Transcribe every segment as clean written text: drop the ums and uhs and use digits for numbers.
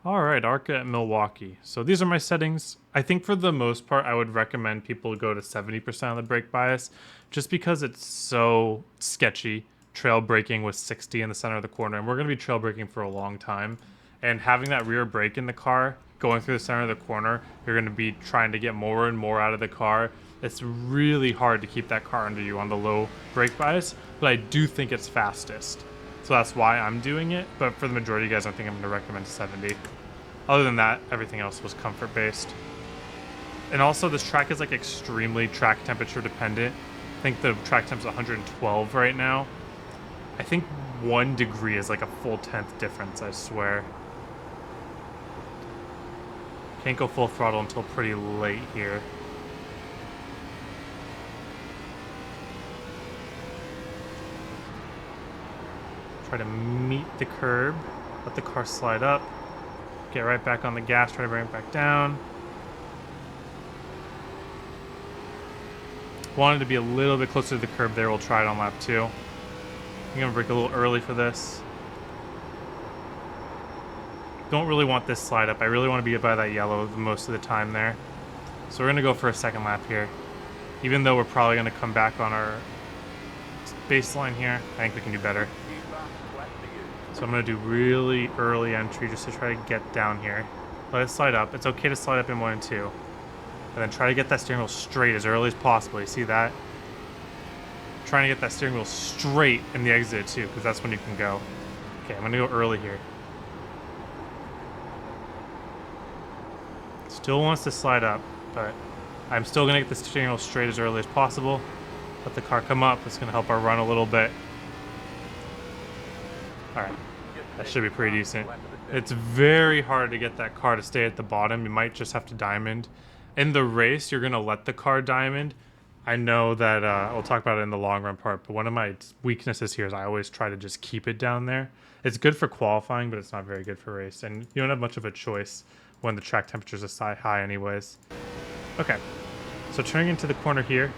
All right, ARCA at Milwaukee. So these are my settings. I think for the most part, I would recommend people go to 70% of the brake bias just because it's so sketchy. Trail braking with 60 in the center of the corner, and we're going to be trail braking for a long time. And having that rear brake in the car going through the center of the corner, you're going to be trying to get more and more out of the car. It's really hard to keep that car under you on the low brake bias, but I do think it's fastest. So that's why I'm doing it, but for the majority of you guys, I think I'm going to recommend 70. Other than that, everything else was comfort-based. And also, this track is like extremely track temperature dependent. I think the track temp is 112 right now. I think 1 degree is like a full 10th difference, I swear. Can't go full throttle until pretty late here. Try to meet the curb, let the car slide up, get right back on the gas, try to bring it back down. Wanted to be a little bit closer to the curb there, we'll try it on lap 2. I'm gonna brake a little early for this. Don't really want this slide up, I really want to be by that yellow most of the time there. So we're gonna go for a second lap here. Even though we're probably gonna come back on our baseline here, I think we can do better. So I'm going to do really early entry just to try to get down here. Let it slide up. It's okay to slide up in 1 and 2. And then try to get that steering wheel straight as early as possible. You see that? Trying to get that steering wheel straight in the exit too, because that's when you can go. Okay, I'm going to go early here. Still wants to slide up, but I'm still going to get the steering wheel straight as early as possible. Let the car come up. It's going to help our run a little bit. Alright, that should be pretty decent. It's very hard to get that car to stay at the bottom. You might just have to diamond. In the race, you're going to let the car diamond. I know that, we'll talk about it in the long run part, but one of my weaknesses here is I always try to just keep it down there. It's good for qualifying, but it's not very good for race. And you don't have much of a choice when the track temperatures are high anyways. Okay, so turning into the corner here.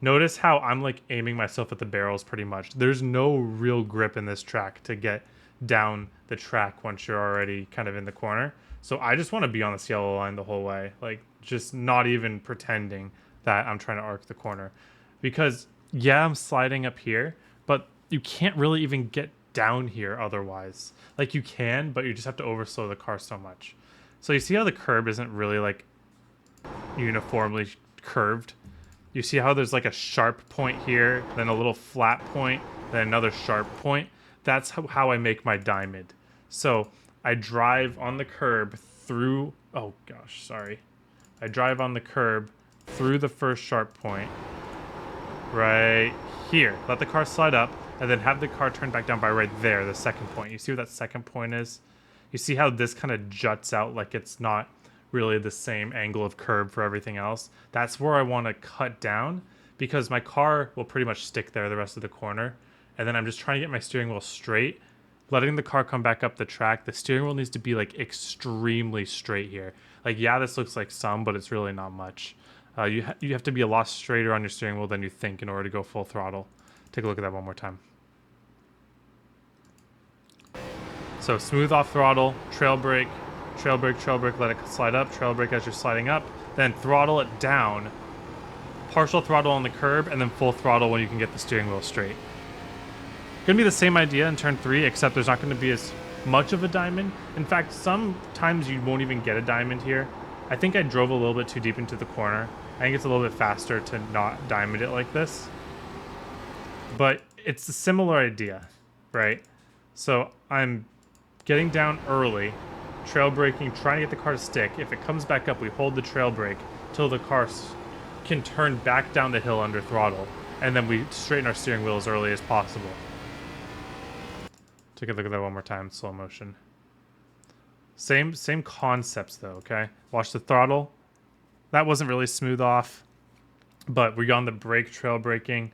Notice how I'm like aiming myself at the barrels pretty much. There's no real grip in this track to get down the track once you're already kind of in the corner. So I just want to be on this yellow line the whole way. Like just not even pretending that I'm trying to arc the corner. Because yeah, I'm sliding up here, but you can't really even get down here otherwise. Like you can, but you just have to overslow the car so much. So you see how the curb isn't really like uniformly curved? You see how there's like a sharp point here, then a little flat point, then another sharp point? That's how I make my diamond. So I drive on the curb through, oh gosh, sorry. I drive on the curb through the first sharp point, right here. Let the car slide up, and then have the car turn back down by right there, the second point. You see what that second point is? You see how this kind of juts out like it's not really the same angle of curb for everything else. That's where I want to cut down because my car will pretty much stick there the rest of the corner. And then I'm just trying to get my steering wheel straight, letting the car come back up the track. The steering wheel needs to be like extremely straight here. Like, yeah, this looks like some, but it's really not much. You have to be a lot straighter on your steering wheel than you think in order to go full throttle. Take a look at that one more time. So smooth off throttle, trail brake, let it slide up, trail brake as you're sliding up, then throttle it down, partial throttle on the curb, and then full throttle when you can get the steering wheel straight. Gonna be the same idea in turn 3, except there's not gonna be as much of a diamond. In fact, sometimes you won't even get a diamond here. I think I drove a little bit too deep into the corner. I think it's a little bit faster to not diamond it like this. But it's a similar idea, right? So I'm getting down early, trail braking, trying to get the car to stick. If it comes back up, we hold the trail brake till the car can turn back down the hill under throttle, and then we straighten our steering wheel as early as possible. Take a look at that one more time, slow motion. Same concepts though, okay? Watch the throttle. That wasn't really smooth off, but we're on the brake, trail braking.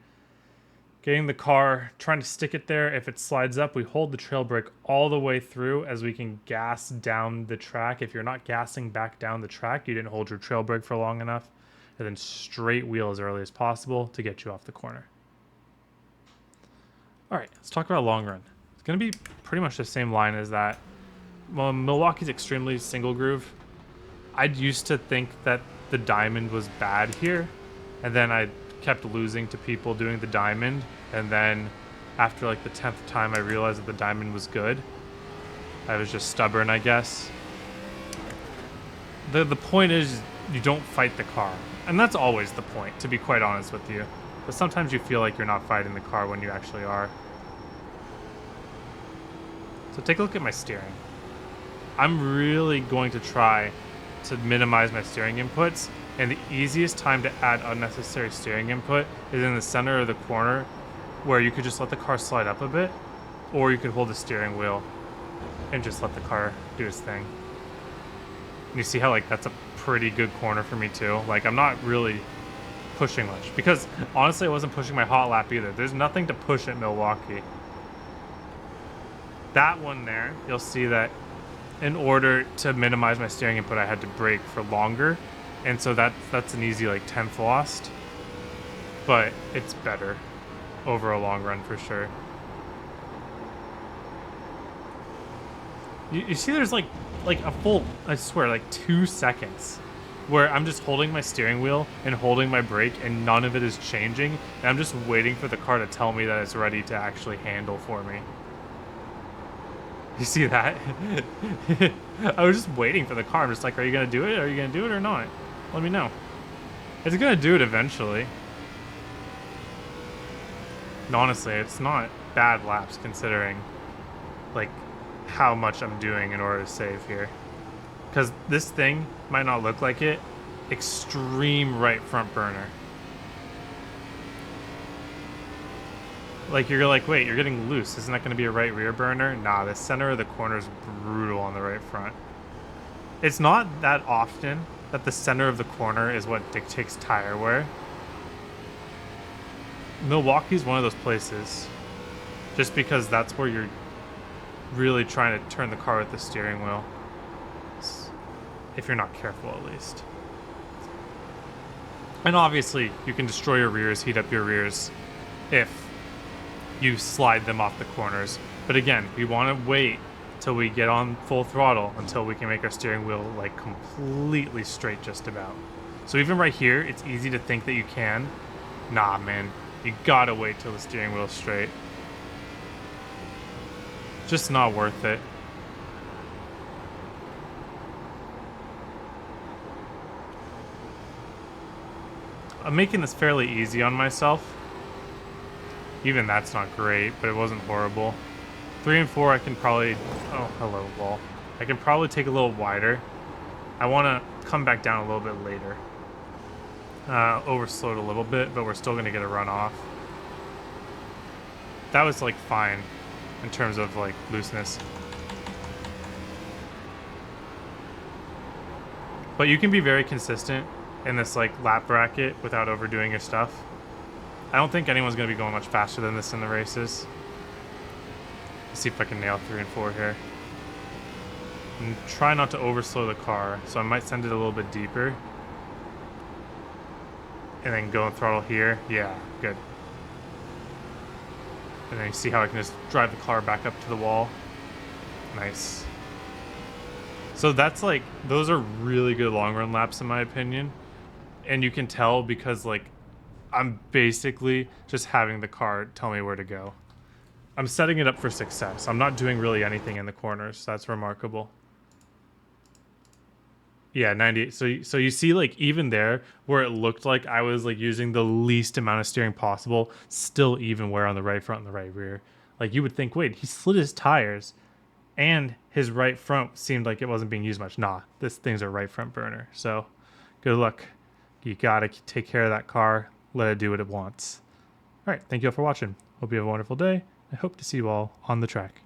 Getting the car, trying to stick it there. If it slides up, we hold the trail brake all the way through as we can gas down the track. If you're not gassing back down the track, you didn't hold your trail brake for long enough. And then straight wheel as early as possible to get you off the corner. All right, let's talk about long run. It's going to be pretty much the same line as that. well, Milwaukee's extremely single groove. I used to think that the diamond was bad here, and then I kept losing to people doing the diamond, and then after like the 10th time I realized that the diamond was good. I was just stubborn, I guess. The point is you don't fight the car, and that's always the point, to be quite honest with you. But sometimes you feel like you're not fighting the car when you actually are. So take a look at my steering. I'm really going to try to minimize my steering inputs, and the easiest time to add unnecessary steering input is in the center of the corner, where you could just let the car slide up a bit, or you could hold the steering wheel and just let the car do its thing. And you see how like that's a pretty good corner for me too. Like I'm not really pushing much, because honestly I wasn't pushing my hot lap either. There's nothing to push at Milwaukee. That one there, you'll see that in order to minimize my steering input, I had to brake for longer, and so that's an easy like 10th lost, but it's better over a long run for sure. You see there's like a full, I swear, like 2 seconds where I'm just holding my steering wheel and holding my brake and none of it is changing, and I'm just waiting for the car to tell me that it's ready to actually handle for me. You see that? I was just waiting for the car. I'm just like, are you gonna do it? Are you gonna do it or not? Let me know. It's gonna do it eventually. And honestly, it's not bad laps considering like how much I'm doing in order to save here. Because this thing might not look like it. Extreme right front burner. Like, you're like, wait, you're getting loose. Isn't that going to be a right rear burner? Nah, the center of the corner is brutal on the right front. It's not that often that the center of the corner is what dictates tire wear. Milwaukee's one of those places. Just because that's where you're really trying to turn the car with the steering wheel. If you're not careful, at least. And obviously, you can destroy your rears, heat up your rears, if you slide them off the corners. But again, we want to wait till we get on full throttle until we can make our steering wheel like completely straight just about. So even right here, it's easy to think that you can. Nah, man, you gotta wait till the steering wheel's straight. Just not worth it. I'm making this fairly easy on myself. Even that's not great, but it wasn't horrible. 3 and 4 I can probably... Oh, hello, wall. I can probably take a little wider. I want to come back down a little bit later. Overslowed a little bit, but we're still going to get a run off. That was, like, fine in terms of, like, looseness. But you can be very consistent in this, like, lap bracket without overdoing your stuff. I don't think anyone's going to be going much faster than this in the races. Let's see if I can nail 3 and 4 here. And try not to overslow the car, so I might send it a little bit deeper. And then go and throttle here. Yeah, good. And then you see how I can just drive the car back up to the wall. Nice. So that's like, those are really good long run laps in my opinion. And you can tell because like, I'm basically just having the car tell me where to go. I'm setting it up for success. I'm not doing really anything in the corners. That's remarkable. Yeah, 98. So you see like even there where it looked like I was like using the least amount of steering possible, still even wear on the right front and the right rear. Like you would think, wait, he slid his tires and his right front seemed like it wasn't being used much. Nah, this thing's a right front burner. So good luck. You gotta take care of that car. Let it do what it wants. All right, thank you all for watching. Hope you have a wonderful day. I hope to see you all on the track.